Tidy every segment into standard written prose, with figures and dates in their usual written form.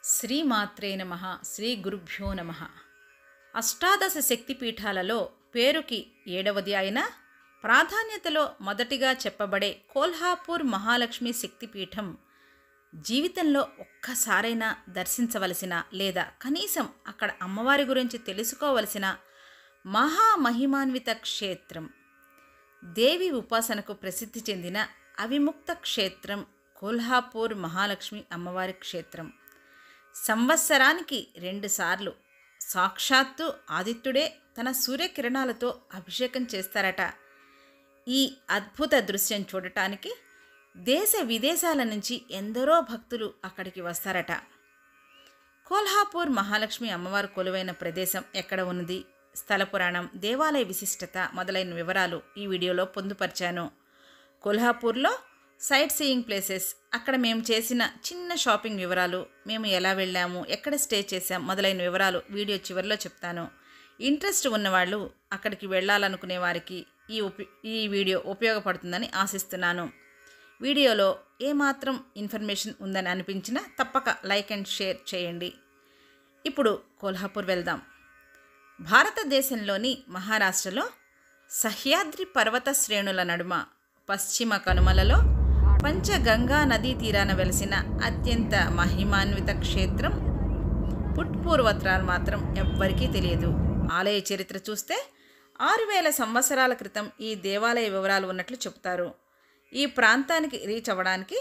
శ్రీమాత్రే నమః. శ్రీ గురుభ్యో నమః. అష్టాదశ శక్తిపీఠాలలో పేరుకి 7వది అయిన ప్రాధాన్యతలో మొదటిగా చెప్పబడే కోల్హాపూర్ మహాలక్ష్మి శక్తిపీఠం జీవితంలో ఒక్కసారైనా దర్శించవలసిన లేదా కనీసం అక్కడ అమ్మవారి గురించి తెలుసుకోవలసిన మహామహిమాన్విత క్షేత్రం. దేవి ఉపాసనకు ప్రసిద్ధి చెందిన అవిముక్త క్షేత్రం కోల్హాపూర్ మహాలక్ష్మి అమ్మవారి క్షేత్రం. సంవత్సరానికి 2 సార్లు సాక్షాత్తు ఆదిత్యుడే తన సూర్యకిరణాలతో అభిషేకం చేస్తారట. ఈ అద్భుత దృశ్యం చూడటానికి దేశ విదేశాల నుంచి ఎందరో భక్తులు అక్కడికి వస్తారట. కోల్హాపూర్ మహాలక్ష్మి అమ్మవారు కొలువైన ప్రదేశం ఎక్కడ ఉన్నది, స్థల పురాణం, దేవాలయ విశిష్టత మొదలైన వివరాలు ఈ వీడియోలో పొందుపరిచాను. కోల్హాపూర్లో సైట్ సీయింగ్ ప్లేసెస్, అక్కడ మేము చేసిన చిన్న షాపింగ్ వివరాలు, మేము ఎలా వెళ్ళాము, ఎక్కడ స్టే చేసాం మొదలైన వివరాలు వీడియో చివరిలో చెప్తాను. ఇంట్రెస్ట్ ఉన్నవాళ్ళు, అక్కడికి వెళ్ళాలనుకునే వారికి ఈ వీడియో ఉపయోగపడుతుందని ఆశిస్తున్నాను. వీడియోలో ఏమాత్రం ఇన్ఫర్మేషన్ ఉందని అనిపించినా తప్పక లైక్ అండ్ షేర్ చేయండి. ఇప్పుడు కోల్హాపూర్ వెళ్దాం. భారతదేశంలోని మహారాష్ట్రలో సహ్యాద్రి పర్వత శ్రేణుల నడుమ పశ్చిమ కనుమలలో పంచగంగా నదీ తీరాన వెలిసిన అత్యంత మహిమాన్విత క్షేత్రం పుట్పూర్వత్రాలు మాత్రం ఎవ్వరికీ తెలియదు. ఆలయ చరిత్ర చూస్తే 6000 సంవత్సరాల క్రితం ఈ దేవాలయ వివరాలు ఉన్నట్లు చెబుతారు. ఈ ప్రాంతానికి రీచ్ అవ్వడానికి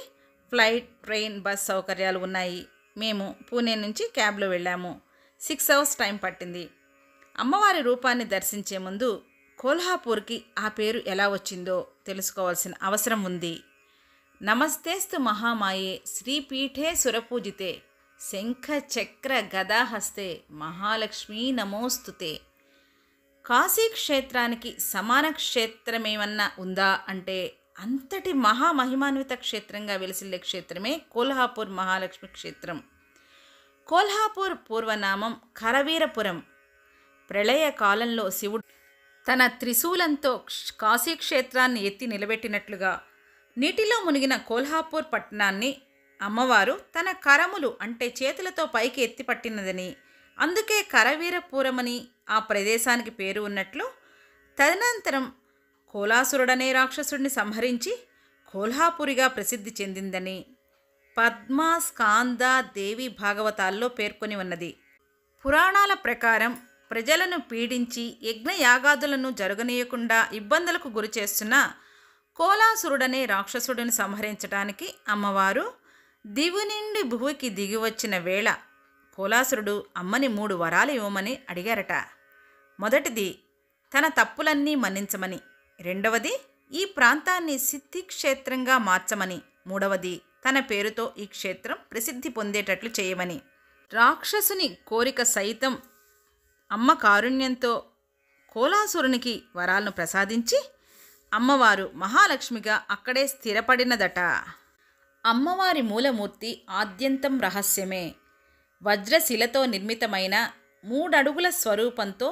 ఫ్లైట్, ట్రైన్, బస్ సౌకర్యాలు ఉన్నాయి. మేము పూణే నుంచి క్యాబ్లో వెళ్ళాము. 6 అవర్స్ టైం పట్టింది. అమ్మవారి రూపాన్ని దర్శించే ముందు కోల్హాపూర్కి ఆ పేరు ఎలా వచ్చిందో తెలుసుకోవాల్సిన అవసరం ఉంది. నమస్తేస్తు మహామాయే శ్రీపీఠే సురపూజితే శంఖ చక్ర గదాహస్తే మహాలక్ష్మీ నమోస్తుతే. కాశీ క్షేత్రానికి సమాన క్షేత్రమేమన్నా ఉందా అంటే అంతటి మహామహిమాన్విత క్షేత్రంగా వెలిసిల్లే క్షేత్రమే కోల్హాపూర్ మహాలక్ష్మి క్షేత్రం. కోల్హాపూర్ పూర్వనామం కరవీరపురం. ప్రళయ కాలంలో శివుడు తన త్రిశూలంతో కాశీక్షేత్రాన్ని ఎత్తి నిలబెట్టినట్లుగా నీటిలో మునిగిన కోల్హాపూర్ పట్టణాన్ని అమ్మవారు తన కరములు అంటే చేతులతో పైకి ఎత్తి పట్టినదని, అందుకే కరవీరపురమని ఆ ప్రదేశానికి పేరు ఉన్నట్లు, తదనంతరం కోలాసురుడనే రాక్షసుడిని సంహరించి కోల్హాపురిగా ప్రసిద్ధి చెందిందని పద్మ, స్కాంద, దేవి భాగవతాల్లో పేర్కొని ఉన్నది. పురాణాల ప్రకారం ప్రజలను పీడించి యజ్ఞయాగాదులను జరగనీయకుండా ఇబ్బందులకు గురిచేస్తున్న కోలాసురుడనే రాక్షసుడిని సంహరించడానికి అమ్మవారు దివి నుండి భూమికి దిగివచ్చిన వేళ కోలాసురుడు అమ్మని 3 వరాలు ఇవ్వమని అడిగారట. మొదటిది తన తప్పులన్నీ మన్నించమని, రెండవది ఈ ప్రాంతాన్ని సిద్ధిక్షేత్రంగా మార్చమని, మూడవది తన పేరుతో ఈ క్షేత్రం ప్రసిద్ధి పొందేటట్లు చేయమని. రాక్షసుని కోరిక సైతం అమ్మ కారుణ్యంతో కోలాసురునికి వరాలను ప్రసాదించి అమ్మవారు మహాలక్ష్మిగా అక్కడే స్థిరపడినదట. అమ్మవారి మూలమూర్తి ఆద్యంతం రహస్యమే. వజ్రశిలతో నిర్మితమైన 3 అడుగుల స్వరూపంతో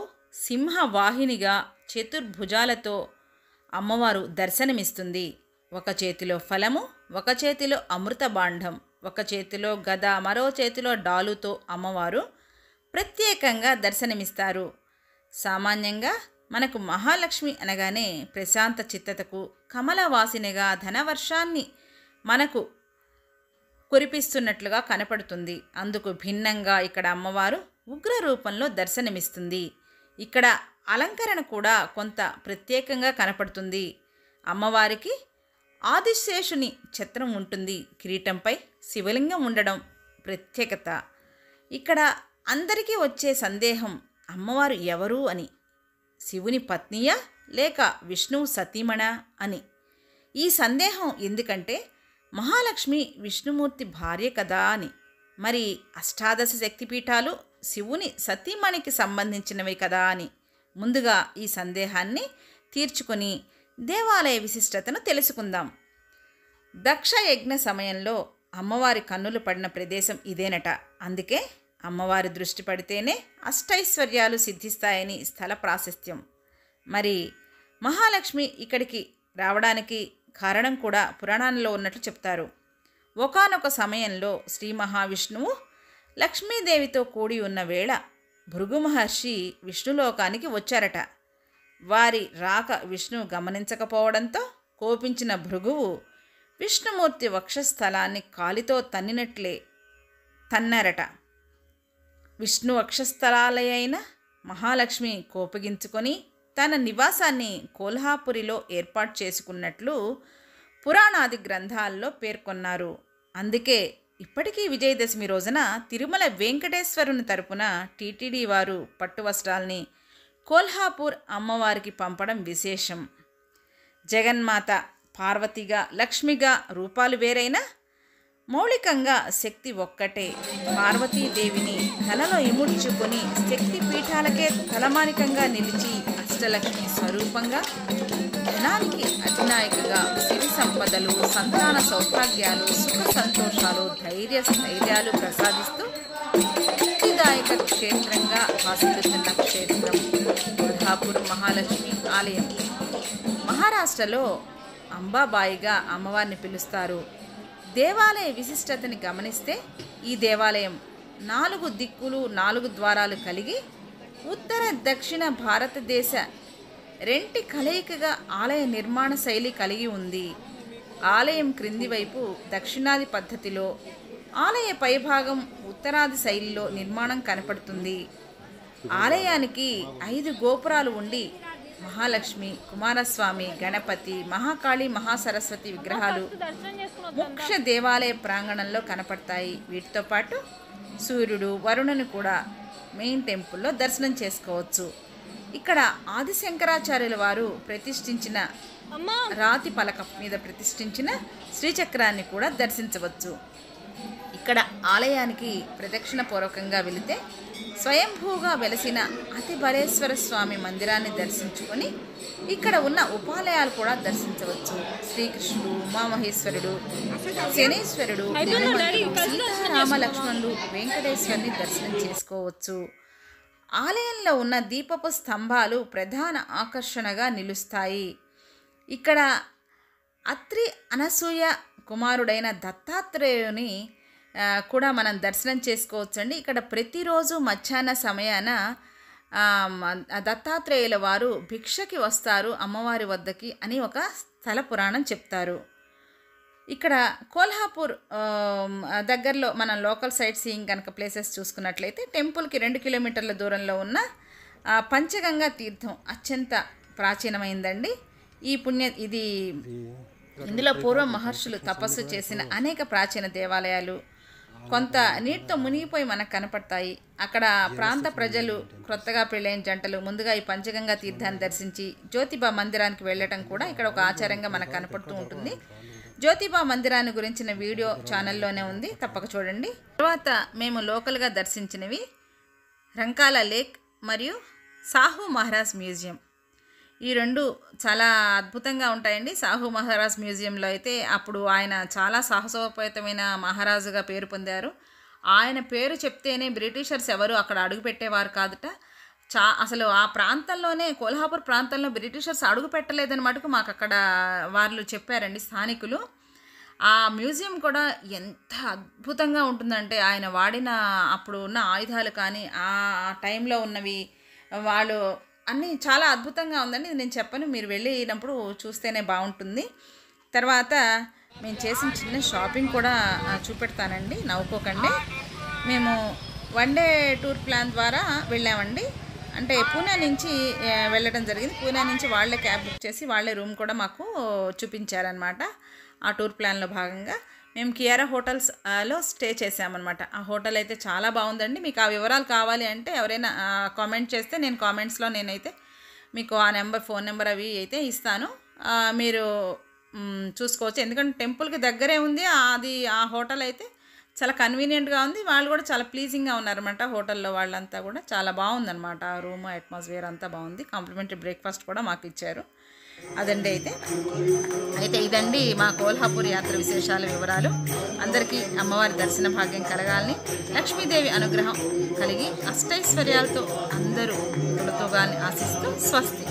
సింహవాహినిగా చతుర్భుజాలతో అమ్మవారు దర్శనమిస్తుంది. ఒక చేతిలో ఫలము, ఒక చేతిలో అమృత భాండం, ఒక చేతిలో గద, మరో చేతిలో డాలుతో అమ్మవారు ప్రత్యేకంగా దర్శనమిస్తారు. సామాన్యంగా మనకు మహాలక్ష్మి అనగానే ప్రశాంత చిత్తతకు, కమలవాసినిగా ధనవర్షాన్ని మనకు కురిపిస్తున్నట్లుగా కనపడుతుంది. అందుకు భిన్నంగా ఇక్కడ అమ్మవారు ఉగ్ర రూపంలో దర్శనమిస్తుంది. ఇక్కడ అలంకరణ కూడా కొంత ప్రత్యేకంగా కనపడుతుంది. అమ్మవారికి ఆదిశేషుని ఛత్రం ఉంటుంది. కిరీటంపై శివలింగం ఉండడం ప్రత్యేకత. ఇక్కడ అందరికీ వచ్చే సందేహం అమ్మవారు ఎవరు అని. శివుని పత్నియా లేక విష్ణువు సతీమణా అని. ఈ సందేహం ఎందుకంటే మహాలక్ష్మి విష్ణుమూర్తి భార్య కదా అని. మరి అష్టాదశ శక్తిపీఠాలు శివుని సతీమణికి సంబంధించినవి కదా అని. ముందుగా ఈ సందేహాన్ని తీర్చుకొని దేవాలయ విశిష్టతను తెలుసుకుందాం. దక్ష యజ్ఞ సమయంలో అమ్మవారి కన్నులు పడిన ప్రదేశం ఇదేనట. అందుకే అమ్మవారి దృష్టి పడితేనే అష్టైశ్వర్యాలు సిద్ధిస్తాయని స్థల ప్రాశస్త్యం. మరి మహాలక్ష్మి ఇక్కడికి రావడానికి కారణం కూడా పురాణాల్లో ఉన్నట్లు చెప్తారు. ఒకానొక సమయంలో శ్రీ మహావిష్ణువు లక్ష్మీదేవితో కూడి ఉన్న వేళ భృగు మహర్షి విష్ణులోకానికి వచ్చారట. వారి రాక విష్ణువు గమనించకపోవడంతో కోపించిన భృగువు విష్ణుమూర్తి వక్షస్థలాన్ని కాలితో తన్నారట. విష్ణు వక్షస్థలాలయైన మహాలక్ష్మి కోపగించుకొని తన నివాసాన్ని కోల్హాపురిలో ఏర్పాటు చేసుకున్నట్లు పురాణాది గ్రంథాల్లో పేర్కొన్నారు. అందుకే ఇప్పటికీ విజయదశమి రోజున తిరుమల వెంకటేశ్వరుని తరపున టీటీడీ వారు పట్టు వస్త్రాల్ని కోల్హాపూర్ అమ్మవారికి పంపడం విశేషం. జగన్మాత పార్వతిగా లక్ష్మిగా రూపాలు వేరైనా మౌలికంగా శక్తి ఒక్కటే. పార్వతీదేవిని తలలో ఇముడ్చుకొని శక్తి పీఠాలకే తలమానికంగా నిలిచి అష్టలక్ష్మి స్వరూపంగా ధనానికి అధినాయకగా సిరి సంపదలు, సంతాన సౌభాగ్యాలు, సుఖ సంతోషాలు, స్థైర్యాలు ప్రసాదిస్తూ ముక్తిదాయక క్షేత్రంగా భాసిల్లుతున్న క్షేత్రం కోల్హాపూర్ మహాలక్ష్మి ఆలయం. మహారాష్ట్రలో అంబాబాయిగా అమ్మవారిని పిలుస్తారు. దేవాలయ విశిష్టతని గమనిస్తే ఈ దేవాలయం 4 దిక్కులు 4 ద్వారాలు కలిగి ఉత్తర దక్షిణ భారతదేశ రెంటి కలయికగా ఆలయ నిర్మాణ శైలి కలిగి ఉంది. ఆలయం క్రింది వైపు దక్షిణాది పద్ధతిలో, ఆలయ పైభాగం ఉత్తరాది శైలిలో నిర్మాణం కనపడుతుంది. ఆలయానికి 5 గోపురాలు ఉండి మహాలక్ష్మి, కుమారస్వామి, గణపతి, మహాకాళి, మహాసరస్వతి విగ్రహాలు ముఖ్య దేవాలయ ప్రాంగణంలో కనపడతాయి. వీటితో పాటు సూర్యుడు, వరుణుని కూడా మెయిన్ టెంపుల్లో దర్శనం చేసుకోవచ్చు. ఇక్కడ ఆదిశంకరాచార్యుల వారు ప్రతిష్ఠించిన రాతి పలక మీద ప్రతిష్ఠించిన శ్రీచక్రాన్ని కూడా దర్శించవచ్చు. ఇక్కడ ఆలయానికి ప్రదక్షిణ పూర్వకంగా వెళితే స్వయంభూగా వెలసిన అతిబలేశ్వర స్వామి మందిరాన్ని దర్శించుకొని ఇక్కడ ఉన్న ఉపాలయాలు కూడా దర్శించవచ్చు. శ్రీకృష్ణుడు, ఉమామహేశ్వరుడు, శనీశ్వరుడు, సీతారామ లక్ష్మణుడు, వెంకటేశ్వరుని దర్శనం చేసుకోవచ్చు. ఆలయంలో ఉన్న దీపపు స్తంభాలు ప్రధాన ఆకర్షణగా నిలుస్తాయి. ఇక్కడ అత్రి అనసూయ కుమారుడైన దత్తాత్రేయుని కూడా మనం దర్శనం చేసుకోవచ్చండి. ఇక్కడ ప్రతిరోజు మధ్యాహ్న సమయాన దత్తాత్రేయుల వారు భిక్షకి వస్తారు అమ్మవారి వద్దకి అని ఒక స్థల పురాణం చెప్తారు. ఇక్కడ కోల్హాపూర్ దగ్గరలో మనం లోకల్ సైట్ సీయింగ్ కనుక ప్లేసెస్ చూసుకున్నట్లయితే టెంపుల్కి 2 కిలోమీటర్ల దూరంలో ఉన్న పంచగంగా తీర్థం అత్యంత ప్రాచీనమైందండి. ఇందులో పూర్వ మహర్షులు తపస్సు చేసిన అనేక ప్రాచీన దేవాలయాలు కొంత నీటితో మునిగిపోయి మనకు కనపడతాయి. అక్కడ ప్రాంత ప్రజలు, క్రొత్తగా పెళ్ళైన జంటలు ముందుగా ఈ పంచగంగా తీర్థాన్ని దర్శించి జ్యోతిబా మందిరానికి వెళ్ళటం కూడా ఇక్కడ ఒక ఆచారంగా మనకు కనపడుతూ ఉంటుంది. జ్యోతిబా మందిరాన్ని గురించిన వీడియో ఛానల్లోనే ఉంది, తప్పక చూడండి. తర్వాత మేము లోకల్గా దర్శించినవి రంకాల లేక్ మరియు సాహు మహారాజ్ మ్యూజియం. ఈ 2 చాలా అద్భుతంగా ఉంటాయండి. సాహు మహారాజ్ మ్యూజియంలో అయితే అప్పుడు ఆయన చాలా సాహసోపేతమైన మహారాజుగా పేరు పొందారు. ఆయన పేరు చెప్తేనే బ్రిటిషర్స్ ఎవరు అక్కడ అడుగుపెట్టేవారు కాదట. అసలు ఆ ప్రాంతంలోనే, కోల్హాపూర్ ప్రాంతంలో బ్రిటిషర్స్ అడుగు పెట్టలేదని మటుకు మాకు అక్కడ వాళ్ళు చెప్పారండి స్థానికులు. ఆ మ్యూజియం కూడా ఎంత అద్భుతంగా ఉంటుందంటే ఆయన వాడిన అప్పుడు ఉన్న ఆయుధాలు కానీ ఆ టైంలో ఉన్నవి వాళ్ళు అన్నీ చాలా అద్భుతంగా ఉందండి. నేను చెప్పను, మీరు వెళ్ళినప్పుడు చూస్తేనే బాగుంటుంది. తర్వాత మేము చేసిన చిన్న షాపింగ్ కూడా చూపెడతానండి, నవ్వుకోకండి. మేము 1 డే టూర్ ప్లాన్ ద్వారా వెళ్ళామండి. అంటే పూణే నుంచి వెళ్ళడం జరిగింది. పూణే నుంచి వాళ్ళే క్యాబ్ బుక్ చేసి వాళ్ళే రూమ్ కూడా మాకు చూపించారనమాట. ఆ టూర్ ప్లాన్లో భాగంగా మేము కియారా హోటల్స్లో స్టే చేసామన్నమాట. ఆ హోటల్ అయితే చాలా బాగుందండి. మీకు ఆ వివరాలు కావాలి అంటే ఎవరైనా కామెంట్ చేస్తే నేను కామెంట్స్లో నేనైతే మీకు ఆ ఫోన్ నెంబర్ అవి అయితే ఇస్తాను, మీరు చూసుకోవచ్చు. ఎందుకంటే టెంపుల్కి దగ్గరే ఉంది అది. ఆ హోటల్ అయితే చాలా కన్వీనియంట్గా ఉంది. వాళ్ళు కూడా చాలా ప్లీజింగ్గా ఉన్నారన్నమాట. హోటల్లో వాళ్ళంతా కూడా చాలా బాగుందన్నమాట. ఆ రూమ్ అట్మాస్ఫియర్ అంతా బాగుంది. కాంప్లిమెంటరీ బ్రేక్ఫాస్ట్ కూడా మాకు ఇచ్చారు. అదండి అయితే ఇదండి మా కోల్హాపూర్ యాత్ర విశేషాల వివరాలు. అందరికీ అమ్మవారి దర్శన భాగ్యం కలగాలని, లక్ష్మీదేవి అనుగ్రహం కలిగి అష్టైశ్వర్యాలతో అందరూ తొలతోగాలని ఆశిస్తూ స్వస్తి.